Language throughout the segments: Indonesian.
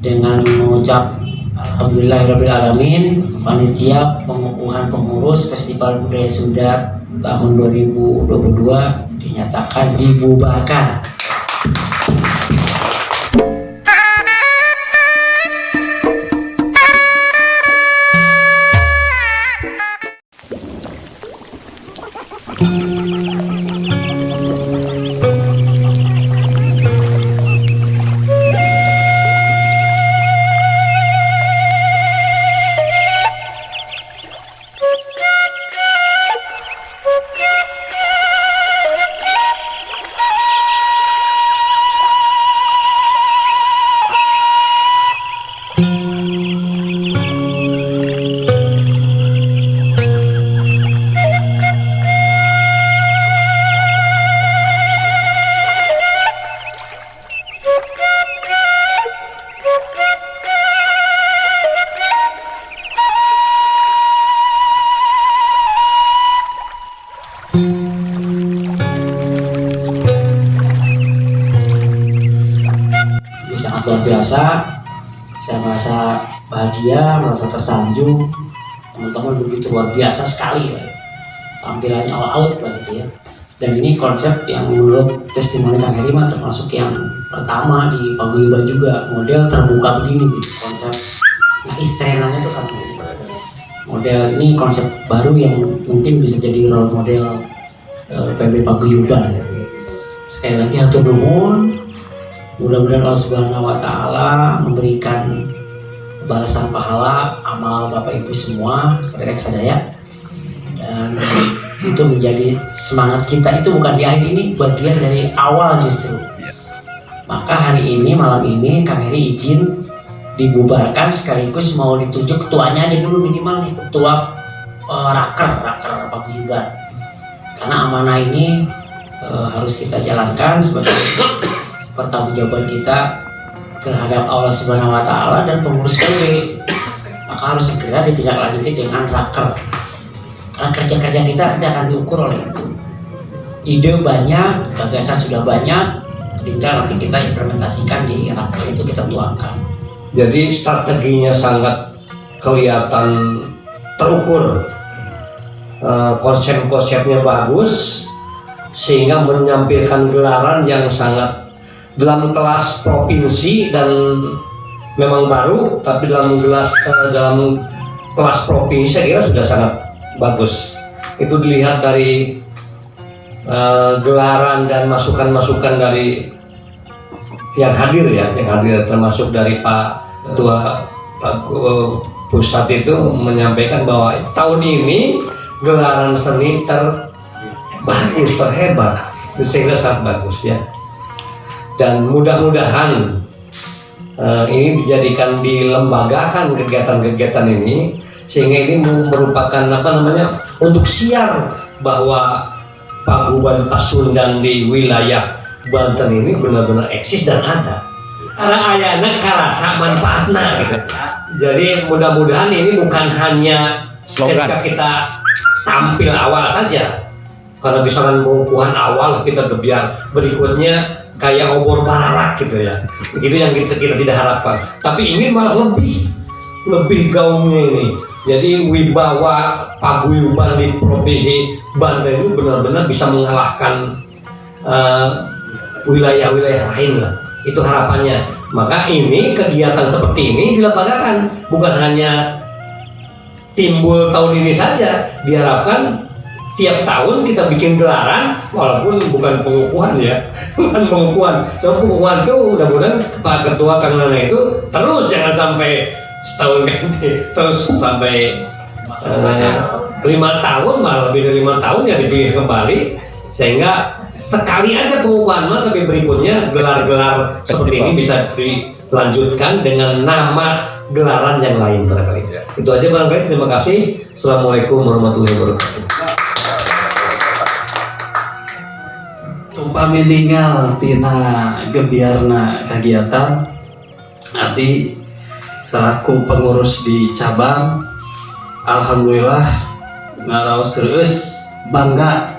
dengan mengucap Alhamdulillahirrabbilalamin, panitia pengukuhan pengurus Festival Budaya Sunda tahun 2022 dinyatakan dibubarkan. Sangat luar biasa, saya merasa bahagia, merasa tersanjung. Teman-teman begitu luar biasa sekali, tampilannya all out begitu ya. Dan ini konsep yang menurut testimoni Kang Heri termasuk yang pertama di Paguyuban juga, model terbuka begini gitu konsep. Nah istrenanya itu kan model ini konsep baru yang mungkin bisa jadi role model PB Paguyuban. Sekali lagi hatur nuhun. Mudah-mudahan Allah Subhanahu wa Ta'ala memberikan balasan pahala amal Bapak Ibu semua, saudara sadaya, dan itu menjadi semangat kita. Itu bukan di akhir, ini bagian dari awal justru. Maka hari ini, malam ini, Kang Heri izin dibubarkan sekaligus mau ditunjuk ketuanya aja dulu minimal nih, ketua raker Paguyuban. Karena amanah ini harus kita jalankan sebagai pertanggungjawaban kita terhadap Allah Subhanahu wa Ta'ala dan pengurus PB. Maka harus segera ditindaklanjuti dengan raker. Karena kerja-kerja kita nanti akan diukur oleh itu. Ide banyak, gagasan sudah banyak, tinggal nanti kita implementasikan di raker itu, kita tuangkan. Jadi strateginya sangat kelihatan terukur, konsep-konsepnya bagus, sehingga menyampaikan gelaran yang sangat dalam kelas provinsi dan memang baru, tapi dalam kelas provinsi saya kira sudah sangat bagus. Itu dilihat dari gelaran dan masukan-masukan dari yang hadir ya, termasuk dari Pak Ketua Pusat itu menyampaikan bahwa tahun ini gelaran seni terbagus, terhebat, saya kira sangat bagus ya. Dan mudah-mudahan ini dijadikan, dilembagakan kegiatan-kegiatan ini, sehingga ini merupakan untuk siar bahwa Paguyuban Pasundan di wilayah Banten ini benar-benar eksis dan ada. Ara ayana karasa manfaatna gitu. Jadi mudah-mudahan ini bukan hanya ketika kita tampil awal saja, karena misalkan pengukuhan awal kita gebiar, berikutnya kayak obor bararak gitu ya, itu yang kita tidak harapkan. Tapi ini malah lebih gaungnya ini. Jadi wibawa Paguyuban di provinsi Banten itu benar-benar bisa mengalahkan wilayah-wilayah lain lah. Itu harapannya. Maka ini kegiatan seperti ini dilembagakan, bukan hanya timbul tahun ini saja. Diharapkan tiap tahun kita bikin gelaran, walaupun bukan pengukuhan ya, bukan pengukuhan. So pengukuhan itu mudah-mudahan Pak Ketua Kang Nana itu terus, jangan sampai setahun ganti, terus sampai 5 tahun, malah lebih dari 5 tahun ya dipilih kembali, sehingga sekali aja pengukuhan tapi berikutnya gelar-gelar seperti ini bisa dilanjutkan dengan nama gelaran yang lain barangkali. Itu aja barangkali. Terima kasih. Assalamualaikum warahmatullahi wabarakatuh. Upami ninggal tina gebiarna kegiatan abdi selaku pengurus di cabang, alhamdulillah ngaraos seueus bangga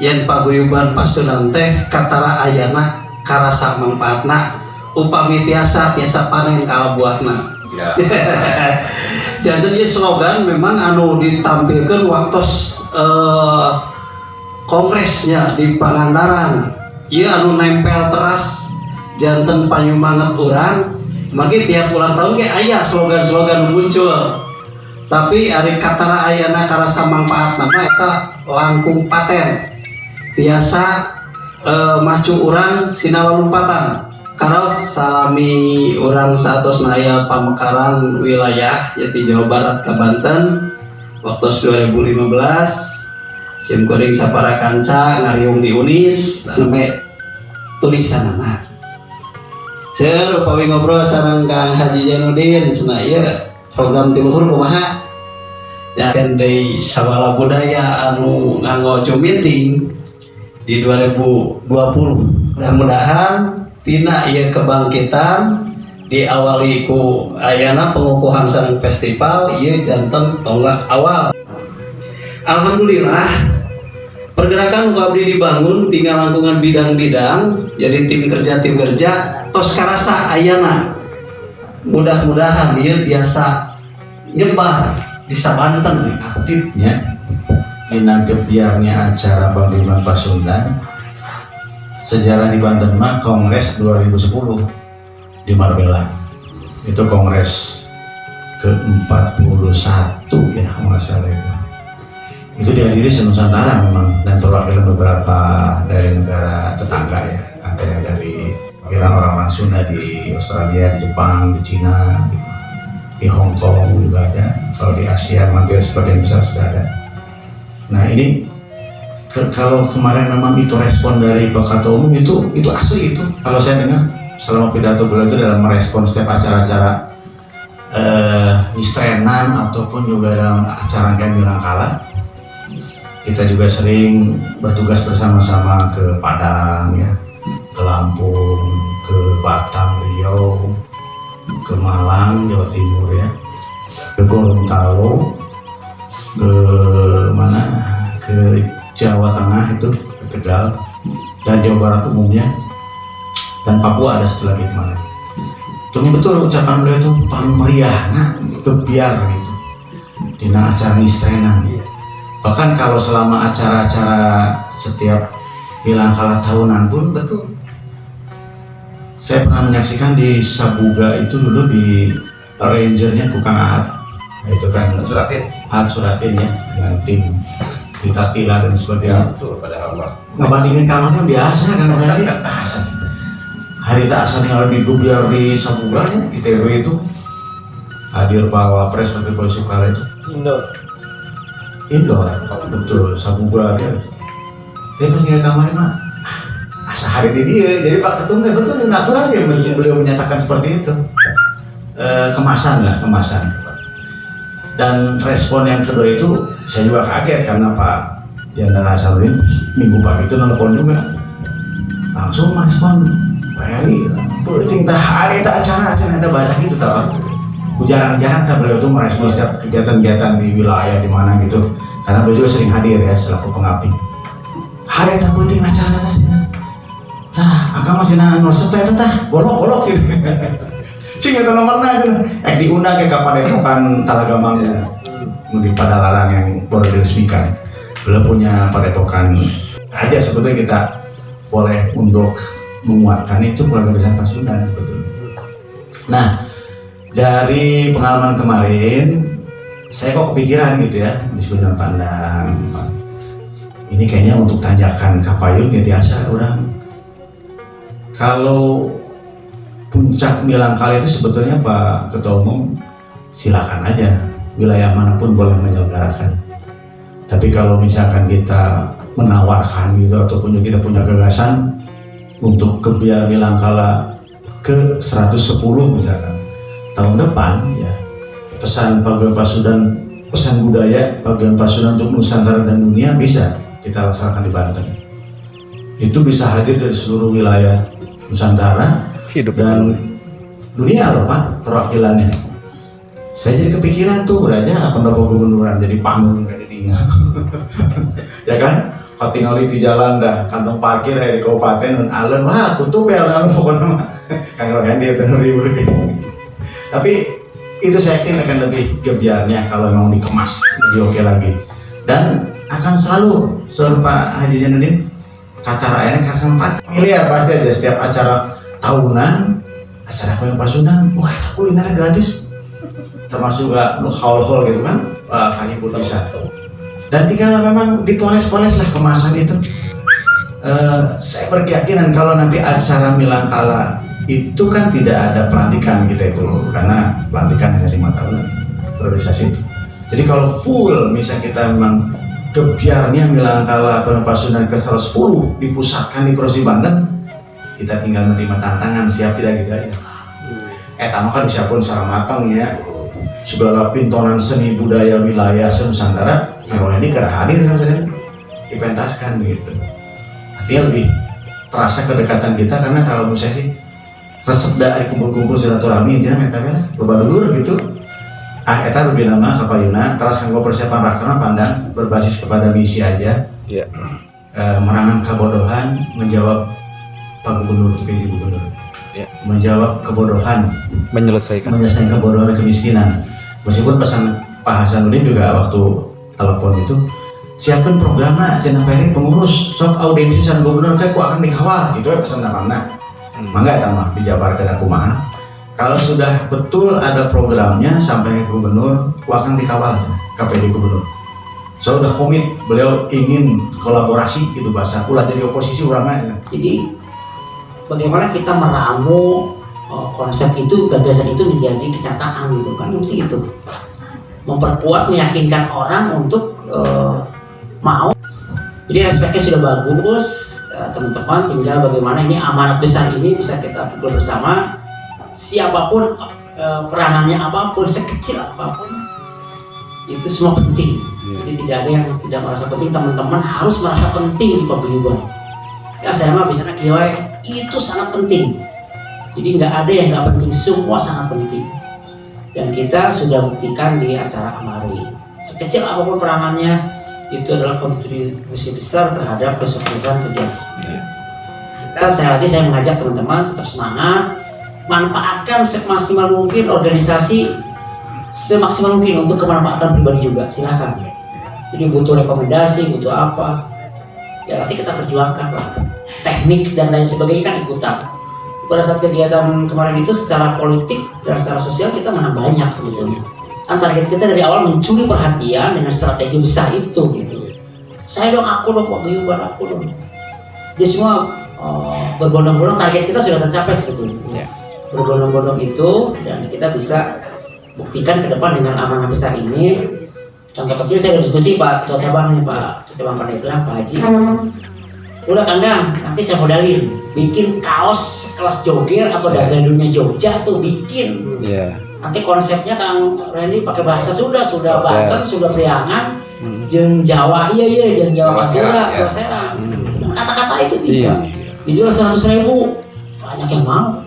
yen Paguyuban Pasundan teh katara ayana karasa mangpaatna upami tiasa panen kalau buahna. Ya. Jadi slogan memang anu ditampilkan waktu kongresnya di Pangandaran. Iya anu nempel teras janten panyumanget orang. Magi tiap ulang tahun kayak ayah slogan-slogan muncul. Tapi ari katara ayana karasa manfaat nama eta langkung paten. Tiasa macu urang sina lompatan. Karos salami orang satos naya pamekaran wilayah yaitu Jawa Barat ke Banten waktu 2015 sim kuring sapara kanca ngariung di Unis sampai tulisan anak seur upawi ngobrol sareng Kang Haji Janudin cenah ieu program tiluhur kumaha ya kan deui sawala budaya anu nganggo Zoom meeting di 2020 mudah-mudahan tina ieu kebangkitan diawali ku ayana pengukuhan sareng festival ieu janten tonggak awal. Alhamdulillah pergerakan abdi dibangun tinggal langkungan bidang-bidang jadi tim kerja tos karasa ayana mudah-mudahan ieu tiasa nyebar di Banten aktifnya dina gebiarnya acara Bang Diman Pasundan. Sejarah di Banten mah Kongres 2010 di Marbella. Itu Kongres ke-41 ya kalau nggak salah itu. Itu dihadiri se-Nusantara memang dan perwakilan beberapa dari negara tetangga ya. Ada yang dari orang-orang Sunda di Australia, di Jepang, di Cina, di Hong Kong juga ada. Kalau di Asia hampir sebagian besar sudah ada. Nah ini kalau kemarin memang itu respon dari Pak Ketua Umum itu asli itu. Kalau saya dengar selama pidato beliau itu dalam merespon setiap acara-acara istrenan ataupun juga dalam acara rangkaian Wilangkala. Kita juga sering bertugas bersama-sama ke Padang ya, ke Lampung, ke Batam, Riau, ke Malang, Jawa Timur ya, ke Gorontalo, ke mana, ke Jawa Tengah itu ke Tegal dan Jawa Barat umumnya dan Papua ada satu lagi kemarin. Itu betul ucapan beliau itu paling meriah, kebiar gitu di acara istrenan. Bahkan kalau selama acara-acara setiap Wilangkala tahunan pun betul. Saya pernah menyaksikan di Sabuga itu dulu di rangernya Kukang Ahad. Nah, itu kan Ahad Suratin ya dengan tim Tila dan sebagainya. Betul pada Allah. Ngebandingin kamarnya biasa kan berarti biasa. Hari tak asal yang lebih gubiar di Sabuga di TW itu hadir Pak Wapres waktu Boy Sukala itu. Indoor, betul Sabuga dia. Dia pas nggak kamarnya mah asa hari di dia. Jadi Pak Ketum betul natural dia beliau menyatakan seperti itu. Kemasan. Dan respon yang kedua itu saya juga kaget karena Pak Jenderal Hasanuddin minggu pagi itu nelpon juga langsung merespon Pak Heri penting tak ada acara ada bahasa gitu tak jarang-jarang tak beliau itu merespon setiap kegiatan-kegiatan di wilayah di mana gitu karena beliau juga sering hadir ya selaku pengabdi hari tak penting acara nah akan masih nomor sepe itu tah bolok gitu sing eta nomorna aja diundang ke Padepokan Talaga Manggung di Padalarang yang baru diresmikan. Beliau punya padepokan aja sebetulnya kita boleh untuk menguatkan itu keluarga besar Pasundan sebetulnya. Nah dari pengalaman kemarin saya kok kepikiran gitu ya di Sudut Pandang ini kayaknya untuk tanjakan Kapayun ya biasa orang kalau puncak Wilangkala itu sebetulnya Pak Ketua Umum silakan aja wilayah manapun boleh menyelenggarakan. Tapi kalau misalkan kita menawarkan gitu ataupun kita punya gagasan untuk kebiar Wilangkala ke 110 misalkan tahun depan ya pesan Paguyuban Pasundan pesan budaya Paguyuban Pasundan untuk Nusantara dan dunia bisa kita laksanakan di Banten. Itu bisa hadir dari seluruh wilayah Nusantara dan dunia loh Pak perwakilannya. Saya jadi kepikiran tuh aja pendapat gubernuran jadi panggung kayak dingin ya kan Patingali di jalan dah kantong parkir di kabupaten dan alun wah tutup ya alun pokoknya mah kagak kan dia ribut. Tapi itu saya yakin akan lebih gebiarnya kalau memang dikemas lebih oke lagi, dan akan selalu suara Pak Haji Zainuddin kata rakyatnya kata sempat miliar pasti aja setiap acara tahunan, acara Payung Pasundan, wah kulinernya gratis, termasuk juga haul-haul gitu kan, kali pun bisa. Dan tinggal memang dipoles-poles lah kemasan itu. Saya berkeyakinan kalau nanti acara Milangkala itu kan tidak ada pelantikan kita itu, karena pelantikan hanya 5 tahun priorisasi itu. Jadi kalau full misalnya kita memang gebiarnya Milangkala Payung Pasundan ke-110 dipusatkan di Provinsi Banten, kita tinggal menerima tantangan, siap tidak gitu aja. Tamu kan disiapkan secara matang ya, segala pintonan seni budaya wilayah Nusantara. Kalau ini gak hadir kan saya dipentaskan gitu. Artinya lebih terasa kedekatan kita, karena kalau menurut saya sih resep dari kumpul-kumpul silaturahmi intinya metanya loba dulur gitu. Eta lebih nama kapayuna terus kanggo persiapan rakerna pandang berbasis kepada misi aja. Iya. Merangan kebodohan, menjawab Pak Gubernur atau PJ Gubernur. Iya. Menjawab kebodohan, Menyelesaikan kebodohan dan kemiskinan. Meskipun pesan Pak Hasanuddin juga waktu telepon itu siapkan programnya cenah peri pengurus sok audiensi san gubernur teh ku akan dikawal gitu ya pesan namanya. Mangga eta mah dijabarkeun aku mah. Kalau sudah betul ada programnya sampai ke gubernur ku akan dikawal KPD gubernur. So udah komit, beliau ingin kolaborasi gitu bahasa ulah jadi oposisi orangnya. Jadi bagaimana kita meramu konsep itu, gagasan itu menjadi kenyataan gitu kan, nanti itu memperkuat, meyakinkan orang untuk mau. Jadi respeknya sudah bagus, teman-teman, tinggal bagaimana ini amanat besar ini bisa kita pikul bersama. Siapapun peranannya apapun, sekecil apapun, itu semua penting. Jadi tidak ada yang tidak merasa penting, teman-teman harus merasa penting di paguyuban. Ya saya mah bisa kiwai itu sangat penting. Jadi nggak ada yang nggak penting, semua sangat penting. Dan kita sudah buktikan di acara kemarin, sekecil apapun peranannya itu adalah kontribusi besar terhadap kesuksesan kegiatan. Saya mengajak teman-teman tetap semangat, manfaatkan semaksimal mungkin organisasi, semaksimal mungkin untuk kemanfaatan pribadi juga, silahkan. Jadi butuh rekomendasi, butuh apa, ya nanti kita perjuangkan lah. Teknik dan lain sebagainya kan ikutan. Pada saat kegiatan kemarin itu secara politik dan secara sosial kita menang banyak sebetulnya. Kan target kita dari awal mencuri perhatian dengan strategi besar itu gitu. Saya dong, aku dong, paguyuban aku dong. Di semua berbondong-bondong, target kita sudah tercapai sebetulnya. Berbondong-bondong itu, dan kita bisa buktikan ke depan dengan amanah besar ini. Contoh kecil saya udah diskusi Pak Ketua Cabang nih, Pak Ketua Cabang Pandeglang, Pak Haji. Udah kandang, nanti saya modalin bikin kaos kelas joger atau dagadunya Jogja tuh bikin. Nanti konsepnya Kang Randy pakai bahasa sudah Banten, sudah Priangan, jeung Jawa, jeung Jawa Madura, Jawa Serang. Kata-kata itu bisa. Dijual 100.000, banyak yang mau.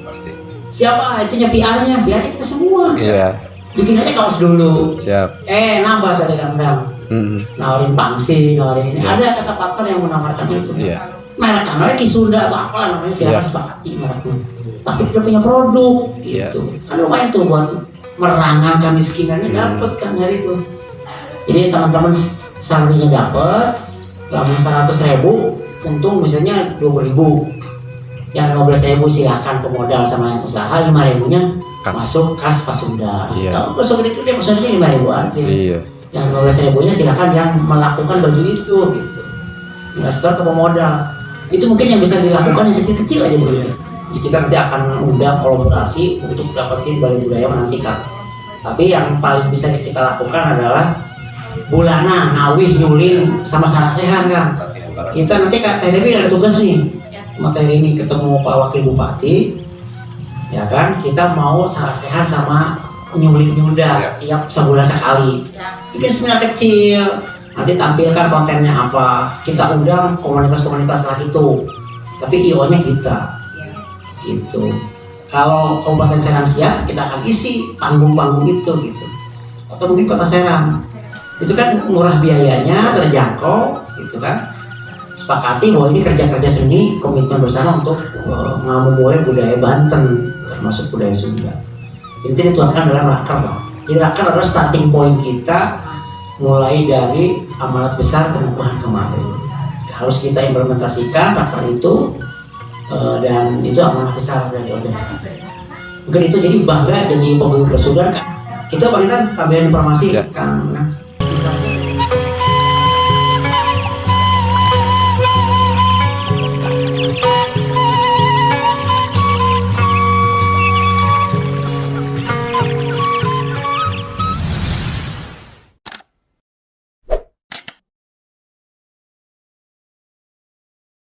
Siapa itunya VR-nya? Biar kita semua. Bikin aja kaos dulu. Siap. Nambah tadi kandang. Nawarin pangsi, nawarin ini. Ada kata partner yang menawarkan itu. Merek namanya Kisunda atau apa namanya, silakan sepakati mereknya. Tapi udah punya produk gitu. Kan lumayan tuh buat merangan kemiskinannya, dapat kan hari itu. Jadi teman-teman salarinya dapat, lamun 100.000, untung misalnya 20.000. Yang 15.000 silakan pemodal sama yang usaha, 5.000-nya masuk kas Pasundan. Kalau besok gede-gede Pasundannya 5.000 aja. Yang 15.000-nya silakan yang melakukan baju itu gitu. Investor ke pemodal. Itu mungkin yang bisa dilakukan yang kecil-kecil aja dulu. Jadi kita nanti akan undang kolaborasi untuk dapetin Balai Budaya menantikan. Tapi yang paling bisa kita lakukan adalah bulanan, ngawih, nyulin, sama sarasehan kan. Kita nanti Kak TDB ada tugas nih. Materi ini ketemu Pak Wakil Bupati, ya kan? Kita mau sarasehan sama nyulin nyuda tiap sebulan sekali. Bikin seminar kecil. Nanti tampilkan kontennya apa, kita undang komunitas-komunitas lah itu, tapi IO-nya kita gitu. Kalau Kabupaten Serang siap, kita akan isi panggung-panggung itu gitu. Atau mungkin Kota Serang, itu kan murah biayanya, terjangkau gitu kan. sepakati bahwa ini kerja-kerja seni, komitmen bersama untuk memulai budaya Banten, termasuk budaya Sunda. Intinya dituangkan dalam raker lah. Jadi raker adalah starting point kita mulai dari amanat besar pengukuhan kemarin. Harus kita implementasikan raker itu dan itu amanat besar dari organisasi. Mungkin itu jadi bangga jadi pemimpin bersaudara. Kita berikan tambahan informasi, Kang